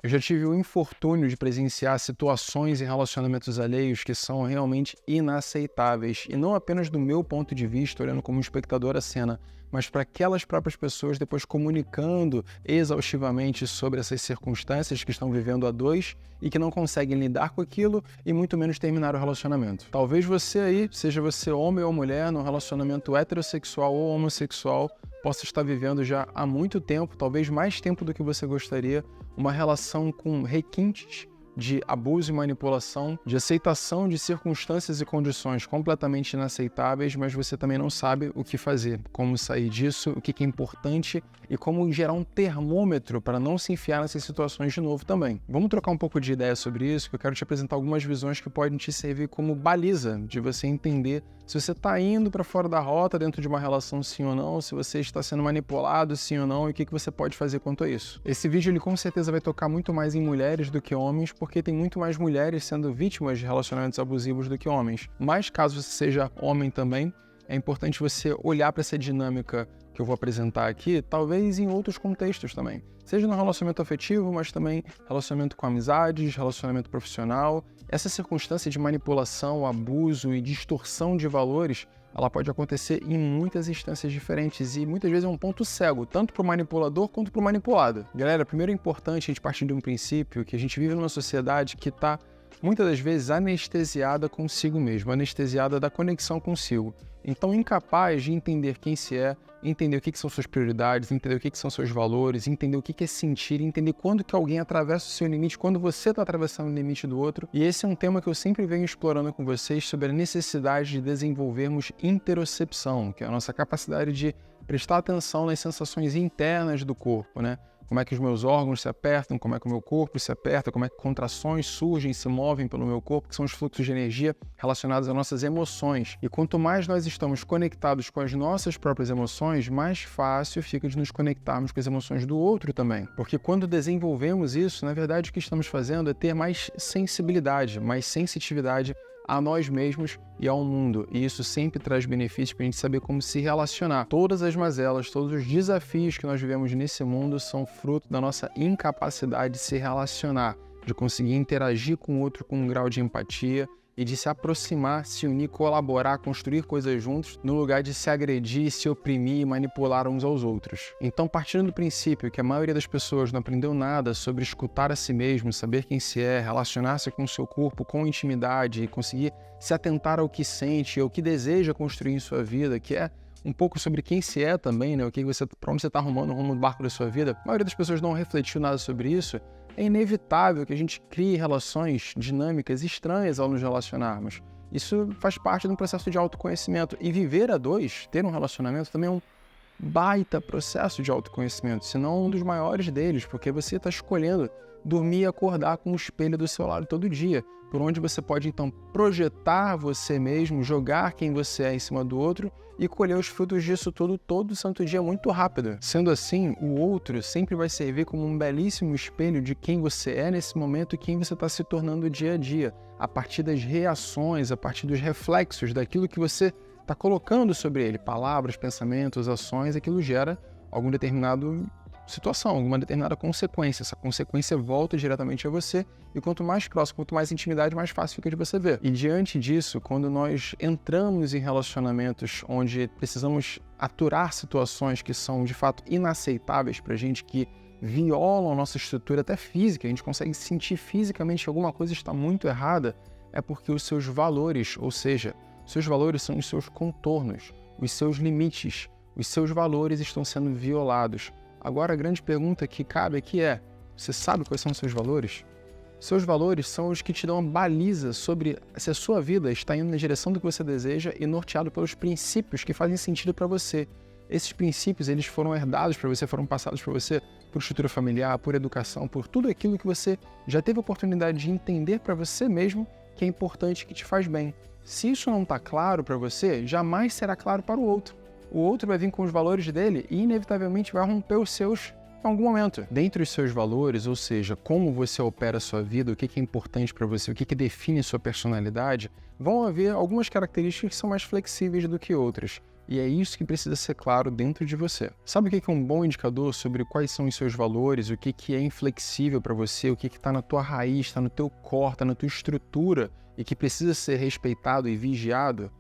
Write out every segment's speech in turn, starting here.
Eu já tive o infortúnio de presenciar situações em relacionamentos alheios que são realmente inaceitáveis. E não apenas do meu ponto de vista, olhando como um espectador a cena, mas para aquelas próprias pessoas depois comunicando exaustivamente sobre essas circunstâncias que estão vivendo a dois e que não conseguem lidar com aquilo e muito menos terminar o relacionamento. Talvez você aí, seja você homem ou mulher, num relacionamento heterossexual ou homossexual, possa estar vivendo já há muito tempo, talvez mais tempo do que você gostaria, uma relação com requintes de abuso e manipulação, de aceitação de circunstâncias e condições completamente inaceitáveis, mas você também não sabe o que fazer, como sair disso, o que é importante e como gerar um termômetro para não se enfiar nessas situações de novo também. Vamos trocar um pouco de ideia sobre isso, que eu quero te apresentar algumas visões que podem te servir como baliza de você entender se você está indo para fora da rota dentro de uma relação sim ou não, se você está sendo manipulado sim ou não e o que você pode fazer quanto a isso. Esse vídeo ele com certeza vai tocar muito mais em mulheres do que homens, porque tem muito mais mulheres sendo vítimas de relacionamentos abusivos do que homens. Mas caso você seja homem também, é importante você olhar para essa dinâmica que eu vou apresentar aqui, talvez em outros contextos também. Seja no relacionamento afetivo, mas também relacionamento com amizades, relacionamento profissional. Essa circunstância de manipulação, abuso e distorção de valores, ela pode acontecer em muitas instâncias diferentes e muitas vezes é um ponto cego, tanto para o manipulador quanto para o manipulado. Galera, primeiro é importante a gente partir de um princípio que a gente vive numa sociedade que está muitas das vezes anestesiada consigo mesmo, anestesiada da conexão consigo. Então, incapaz de entender quem se é, entender o que são suas prioridades, entender o que são seus valores, entender o que é sentir, entender quando que alguém atravessa o seu limite, quando você está atravessando o limite do outro. E esse é um tema que eu sempre venho explorando com vocês sobre a necessidade de desenvolvermos interocepção, que é a nossa capacidade de prestar atenção nas sensações internas do corpo, né? Como é que os meus órgãos se apertam, como é que o meu corpo se aperta, como é que contrações surgem, se movem pelo meu corpo, que são os fluxos de energia relacionados às nossas emoções. E quanto mais nós estamos conectados com as nossas próprias emoções, mais fácil fica de nos conectarmos com as emoções do outro também. Porque quando desenvolvemos isso, na verdade o que estamos fazendo é ter mais sensibilidade, mais sensitividade a nós mesmos e ao mundo. E isso sempre traz benefícios para a gente saber como se relacionar. Todas as mazelas, todos os desafios que nós vivemos nesse mundo são fruto da nossa incapacidade de se relacionar, de conseguir interagir com o outro com um grau de empatia e de se aproximar, se unir, colaborar, construir coisas juntos, no lugar de se agredir, se oprimir e manipular uns aos outros. Então, partindo do princípio que a maioria das pessoas não aprendeu nada sobre escutar a si mesmo, saber quem se é, relacionar-se com o seu corpo com intimidade e conseguir se atentar ao que sente e ao que deseja construir em sua vida, que é um pouco sobre quem se é também, né? Para onde você está arrumando o rumo do barco da sua vida. A maioria das pessoas não refletiu nada sobre isso. É inevitável que a gente crie relações dinâmicas estranhas ao nos relacionarmos. Isso faz parte de um processo de autoconhecimento. E viver a dois, ter um relacionamento, também é um baita processo de autoconhecimento, se não um dos maiores deles, porque você está escolhendo dormir e acordar com o espelho do seu lado todo dia, por onde você pode então projetar você mesmo, jogar quem você é em cima do outro e colher os frutos disso tudo todo santo dia muito rápido. Sendo assim, o outro sempre vai servir como um belíssimo espelho de quem você é nesse momento e quem você está se tornando dia a dia, a partir das reações, a partir dos reflexos daquilo que você está colocando sobre ele, palavras, pensamentos, ações, aquilo gera alguma determinada situação, alguma determinada consequência. Essa consequência volta diretamente a você e quanto mais próximo, quanto mais intimidade, mais fácil fica de você ver. E diante disso, quando nós entramos em relacionamentos onde precisamos aturar situações que são de fato inaceitáveis para a gente, que violam a nossa estrutura até física, a gente consegue sentir fisicamente que alguma coisa está muito errada, é porque os seus valores, ou seja, seus valores são os seus contornos, os seus limites, os seus valores estão sendo violados. Agora a grande pergunta que cabe aqui é, você sabe quais são os seus valores? Seus valores são os que te dão uma baliza sobre se a sua vida está indo na direção do que você deseja e norteado pelos princípios que fazem sentido para você. Esses princípios, eles foram herdados para você, foram passados para você por estrutura familiar, por educação, por tudo aquilo que você já teve a oportunidade de entender para você mesmo que é importante, que te faz bem. Se isso não está claro para você, jamais será claro para o outro. O outro vai vir com os valores dele e inevitavelmente vai romper os seus em algum momento. Dentre os seus valores, ou seja, como você opera a sua vida, o que é importante para você, o que define sua personalidade, vão haver algumas características que são mais flexíveis do que outras. E é isso que precisa ser claro dentro de você. Sabe o que é um bom indicador sobre quais são os seus valores, o que é inflexível para você, o que está na tua raiz, está no teu core, está na tua estrutura e que precisa ser respeitado e vigiado?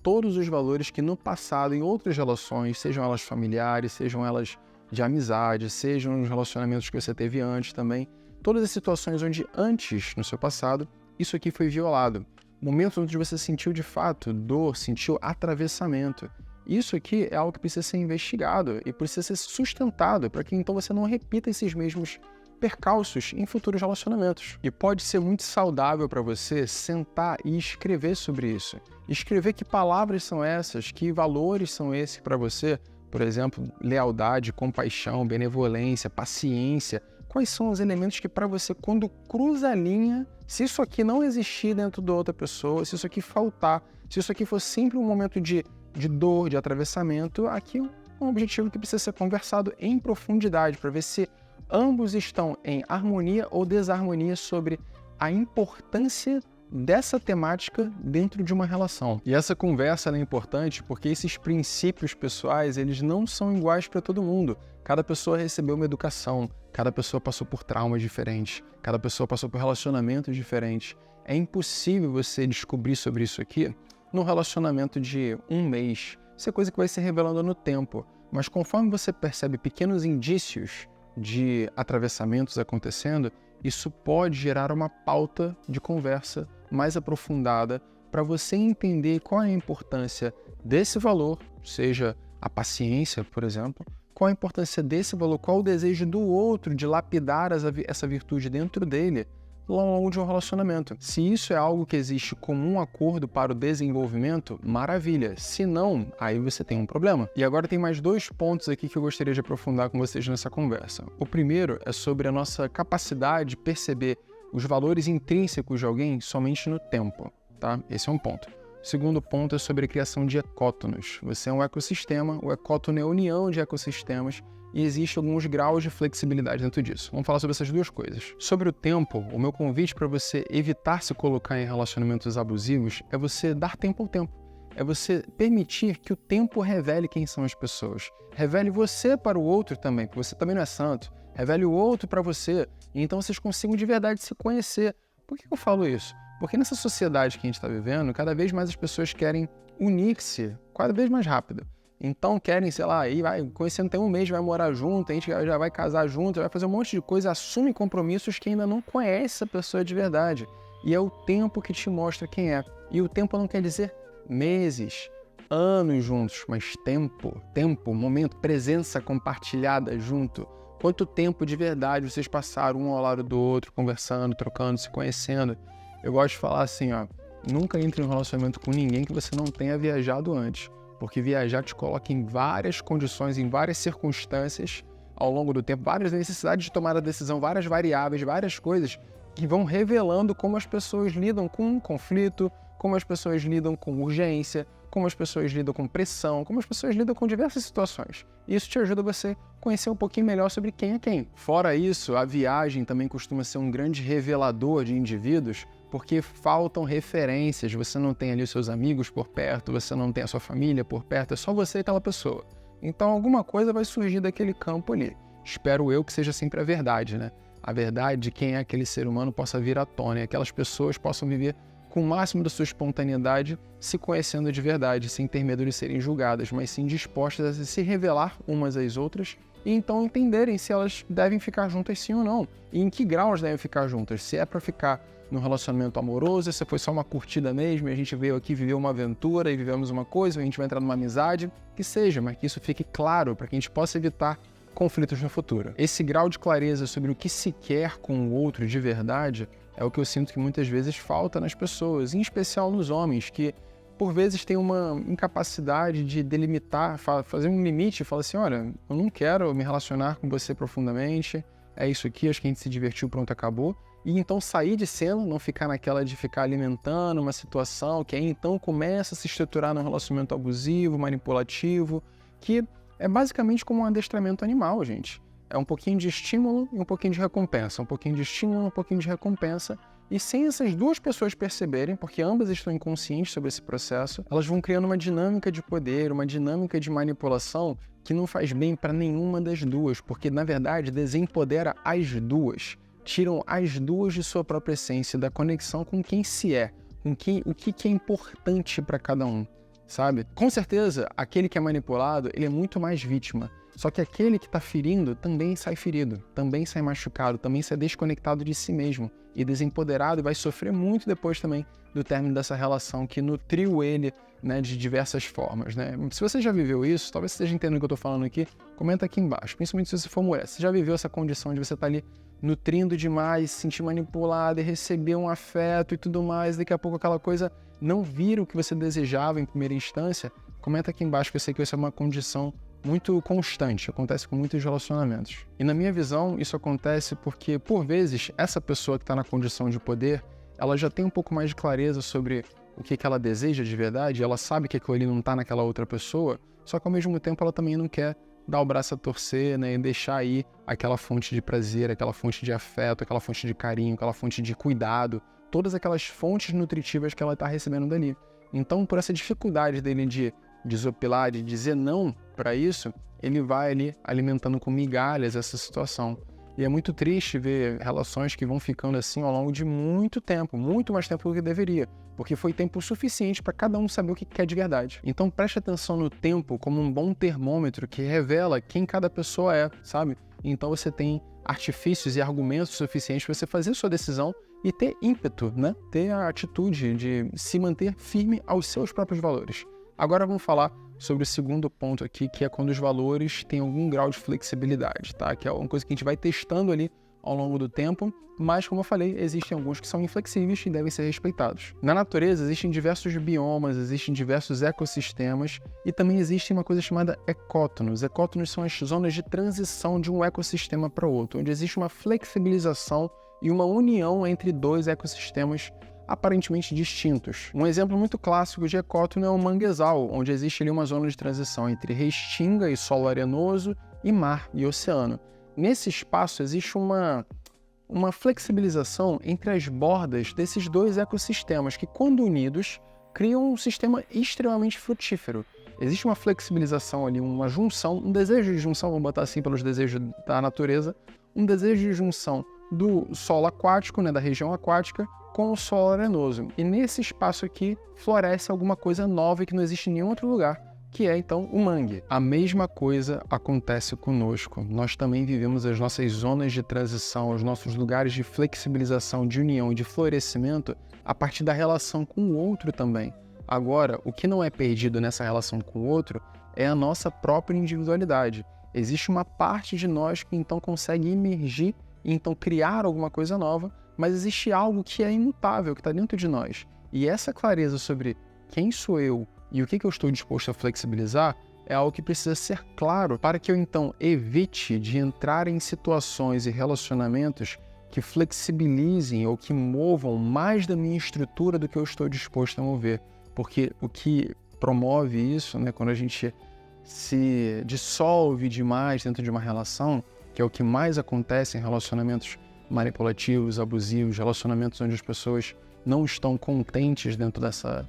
Todos os valores que no passado, em outras relações, sejam elas familiares, sejam elas de amizade, sejam os relacionamentos que você teve antes também, todas as situações onde antes, no seu passado, isso aqui foi violado. Momentos onde você sentiu de fato dor, sentiu atravessamento. Isso aqui é algo que precisa ser investigado e precisa ser sustentado para que então você não repita esses mesmos percalços em futuros relacionamentos. E pode ser muito saudável para você sentar e escrever sobre isso. Escrever que palavras são essas, que valores são esses para você. Por exemplo, lealdade, compaixão, benevolência, paciência. Quais são os elementos que para você, quando cruza a linha, se isso aqui não existir dentro da outra pessoa, se isso aqui faltar, se isso aqui for sempre um momento de dor, de atravessamento, aqui é um objetivo que precisa ser conversado em profundidade para ver se ambos estão em harmonia ou desarmonia sobre a importância dessa temática dentro de uma relação. E essa conversa é importante porque esses princípios pessoais, eles não são iguais para todo mundo. Cada pessoa recebeu uma educação, cada pessoa passou por traumas diferentes, cada pessoa passou por relacionamentos diferentes. É impossível você descobrir sobre isso aqui num relacionamento de um mês. Isso é coisa que vai se revelando no tempo. Mas conforme você percebe pequenos indícios de atravessamentos acontecendo, isso pode gerar uma pauta de conversa mais aprofundada para você entender qual é a importância desse valor, seja a paciência, por exemplo, qual a importância desse valor, qual o desejo do outro de lapidar essa virtude dentro dele ao longo de um relacionamento. Se isso é algo que existe como um acordo para o desenvolvimento, maravilha. Se não, aí você tem um problema. E agora tem mais 2 pontos aqui que eu gostaria de aprofundar com vocês nessa conversa. O primeiro é sobre a nossa capacidade de perceber os valores intrínsecos de alguém somente no tempo, tá? Esse é um ponto. O segundo ponto é sobre a criação de ecótonos. Você é um ecossistema, o ecótono é a união de ecossistemas e existe alguns graus de flexibilidade dentro disso. Vamos falar sobre essas 2 coisas. Sobre o tempo, o meu convite para você evitar se colocar em relacionamentos abusivos é você dar tempo ao tempo. É você permitir que o tempo revele quem são as pessoas. Revele você para o outro também, porque você também não é santo. Revele o outro para você, e então vocês consigam de verdade se conhecer. Por que eu falo isso? Porque nessa sociedade que a gente está vivendo, cada vez mais as pessoas querem unir-se cada vez mais rápido. Então querem, sei lá, aí vai conhecendo tem um mês, vai morar junto, a gente já vai casar junto, vai fazer um monte de coisa, assume compromissos que ainda não conhece a pessoa de verdade. E é o tempo que te mostra quem é. E o tempo não quer dizer meses, anos juntos, mas tempo, momento, presença compartilhada junto. Quanto tempo de verdade vocês passaram um ao lado do outro, conversando, trocando, se conhecendo. Eu gosto de falar assim, ó, nunca entre em um relacionamento com ninguém que você não tenha viajado antes. Porque viajar te coloca em várias condições, em várias circunstâncias ao longo do tempo, várias necessidades de tomar a decisão, várias variáveis, várias coisas que vão revelando como as pessoas lidam com um conflito, como as pessoas lidam com urgência, como as pessoas lidam com pressão, como as pessoas lidam com diversas situações. Isso te ajuda você a conhecer um pouquinho melhor sobre quem é quem. Fora isso, a viagem também costuma ser um grande revelador de indivíduos, porque faltam referências, você não tem ali os seus amigos por perto, você não tem a sua família por perto, é só você e aquela pessoa. Então alguma coisa vai surgir daquele campo ali. Espero eu que seja sempre a verdade, né? A verdade de quem é aquele ser humano possa vir à tona e aquelas pessoas possam viver com o máximo da sua espontaneidade, se conhecendo de verdade, sem ter medo de serem julgadas, mas sim dispostas a se revelar umas às outras e então entenderem se elas devem ficar juntas sim ou não, e em que grau elas devem ficar juntas, se é para ficar num relacionamento amoroso, se foi só uma curtida mesmo, e a gente veio aqui viver uma aventura e vivemos uma coisa, ou a gente vai entrar numa amizade, que seja, mas que isso fique claro para que a gente possa evitar conflitos no futuro. Esse grau de clareza sobre o que se quer com o outro de verdade é o que eu sinto que muitas vezes falta nas pessoas, em especial nos homens, que por vezes têm uma incapacidade de delimitar, fazer um limite e falar assim, olha, eu não quero me relacionar com você profundamente, é isso aqui, acho que a gente se divertiu, pronto, acabou. E então sair de cena, não ficar naquela de ficar alimentando uma situação que aí então começa a se estruturar num relacionamento abusivo, manipulativo, que é basicamente como um adestramento animal, gente. É um pouquinho de estímulo e um pouquinho de recompensa. Um pouquinho de estímulo, um pouquinho de recompensa. E sem essas duas pessoas perceberem, porque ambas estão inconscientes sobre esse processo, elas vão criando uma dinâmica de poder, uma dinâmica de manipulação que não faz bem para nenhuma das duas, porque, na verdade, desempodera as duas. Tiram as duas de sua própria essência, da conexão com quem se é, o que é importante para cada um, sabe? Com certeza, aquele que é manipulado, ele é muito mais vítima. Só que aquele que está ferindo também sai ferido, também sai machucado, também sai desconectado de si mesmo e desempoderado, e vai sofrer muito depois também do término dessa relação que nutriu ele, né, de diversas formas, né? Se você já viveu isso, talvez você esteja entendendo o que eu estou falando aqui, comenta aqui embaixo, principalmente se você for mulher. Você já viveu essa condição de você estar ali nutrindo demais, se sentir manipulado e receber um afeto e tudo mais, daqui a pouco aquela coisa não vira o que você desejava em primeira instância? Comenta aqui embaixo, que eu sei que isso é uma condição muito constante, acontece com muitos relacionamentos. E na minha visão, isso acontece porque, por vezes, essa pessoa que está na condição de poder, ela já tem um pouco mais de clareza sobre o que ela deseja de verdade, ela sabe que aquilo ali não está naquela outra pessoa, só que ao mesmo tempo ela também não quer dar o braço a torcer, né, e deixar aí aquela fonte de prazer, aquela fonte de afeto, aquela fonte de carinho, aquela fonte de cuidado, todas aquelas fontes nutritivas que ela está recebendo dali. Então, por essa dificuldade dele de desopilar, de dizer não para isso, ele vai ali alimentando com migalhas essa situação. E é muito triste ver relações que vão ficando assim ao longo de muito tempo, muito mais tempo do que deveria, porque foi tempo suficiente para cada um saber o que quer de verdade. Então preste atenção no tempo como um bom termômetro que revela quem cada pessoa é, sabe? Então você tem artifícios e argumentos suficientes para você fazer sua decisão e ter ímpeto, né? Ter a atitude de se manter firme aos seus próprios valores. Agora vamos falar sobre o segundo ponto aqui, que é quando os valores têm algum grau de flexibilidade, tá? Que é uma coisa que a gente vai testando ali ao longo do tempo, mas, como eu falei, existem alguns que são inflexíveis e devem ser respeitados. Na natureza, existem diversos biomas, existem diversos ecossistemas e também existe uma coisa chamada ecótonos. Ecótonos são as zonas de transição de um ecossistema para outro, onde existe uma flexibilização e uma união entre dois ecossistemas aparentemente distintos. Um exemplo muito clássico de ecótono é o manguezal, onde existe ali uma zona de transição entre restinga e solo arenoso e mar e oceano. Nesse espaço existe uma flexibilização entre as bordas desses dois ecossistemas que, quando unidos, criam um sistema extremamente frutífero. Existe uma flexibilização ali, uma junção, um desejo de junção, vamos botar assim pelos desejos da natureza, um desejo de junção do solo aquático, né, da região aquática, com o solo arenoso. E nesse espaço aqui floresce alguma coisa nova que não existe em nenhum outro lugar, que é então o mangue. A mesma coisa acontece conosco. Nós também vivemos as nossas zonas de transição, os nossos lugares de flexibilização, de união e de florescimento a partir da relação com o outro também. Agora, o que não é perdido nessa relação com o outro é a nossa própria individualidade. Existe uma parte de nós que então consegue emergir e então criar alguma coisa nova, mas existe algo que é imutável, que está dentro de nós. E essa clareza sobre quem sou eu e o que eu estou disposto a flexibilizar é algo que precisa ser claro para que eu então evite de entrar em situações e relacionamentos que flexibilizem ou que movam mais da minha estrutura do que eu estou disposto a mover. Porque o que promove isso, né, quando a gente se dissolve demais dentro de uma relação, que é o que mais acontece em relacionamentos manipulativos, abusivos, relacionamentos onde as pessoas não estão contentes dentro dessa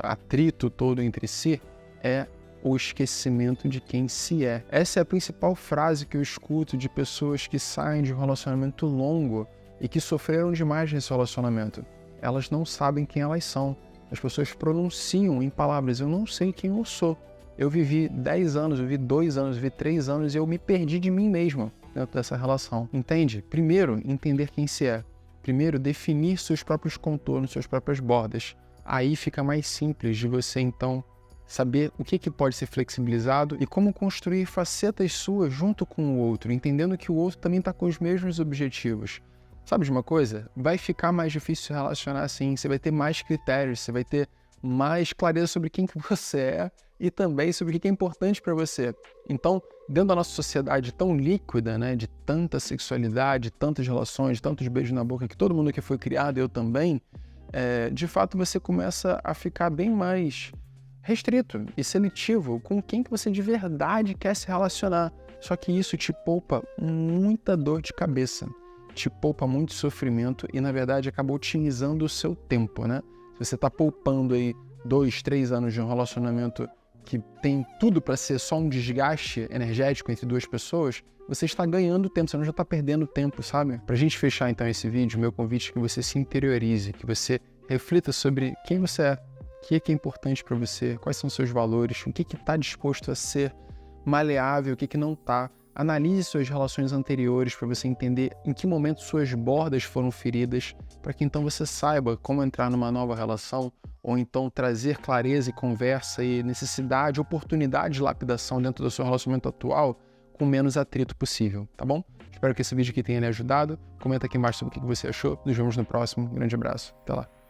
atrito todo entre si, é o esquecimento de quem se é. Essa é a principal frase que eu escuto de pessoas que saem de um relacionamento longo e que sofreram demais nesse relacionamento. Elas não sabem quem elas são. As pessoas pronunciam em palavras: eu não sei quem eu sou. Eu vivi 10 anos, eu vivi 2 anos, eu vivi 3 anos e eu me perdi de mim mesmo dentro dessa relação. Entende? Primeiro, entender quem se é. Primeiro, definir seus próprios contornos, suas próprias bordas. Aí fica mais simples de você, então, saber o que pode ser flexibilizado e como construir facetas suas junto com o outro, entendendo que o outro também está com os mesmos objetivos. Sabe de uma coisa? Vai ficar mais difícil se relacionar assim, você vai ter mais critérios, você vai ter mais clareza sobre quem que você é e também sobre o que é importante para você. Então, dentro da nossa sociedade tão líquida, né, de tanta sexualidade, tantas relações, tantos beijos na boca, que todo mundo aqui foi criado, eu também, de fato você começa a ficar bem mais restrito e seletivo com quem que você de verdade quer se relacionar. Só que isso te poupa muita dor de cabeça, te poupa muito sofrimento e, na verdade, acaba otimizando o seu tempo, né? Se você está poupando aí 2, 3 anos de um relacionamento que tem tudo para ser só um desgaste energético entre duas pessoas, você está ganhando tempo, você não já está perdendo tempo, sabe? Para a gente fechar então esse vídeo, meu convite é que você se interiorize, que você reflita sobre quem você é, o que é importante para você, quais são os seus valores, o que está disposto a ser maleável, o que não está. Analise suas relações anteriores para você entender em que momento suas bordas foram feridas, para que então você saiba como entrar numa nova relação, ou então trazer clareza e conversa e necessidade, oportunidade de lapidação dentro do seu relacionamento atual com menos atrito possível, tá bom? Espero que esse vídeo aqui tenha lhe ajudado. Comenta aqui embaixo sobre o que você achou. Nos vemos no próximo. Um grande abraço. Até lá.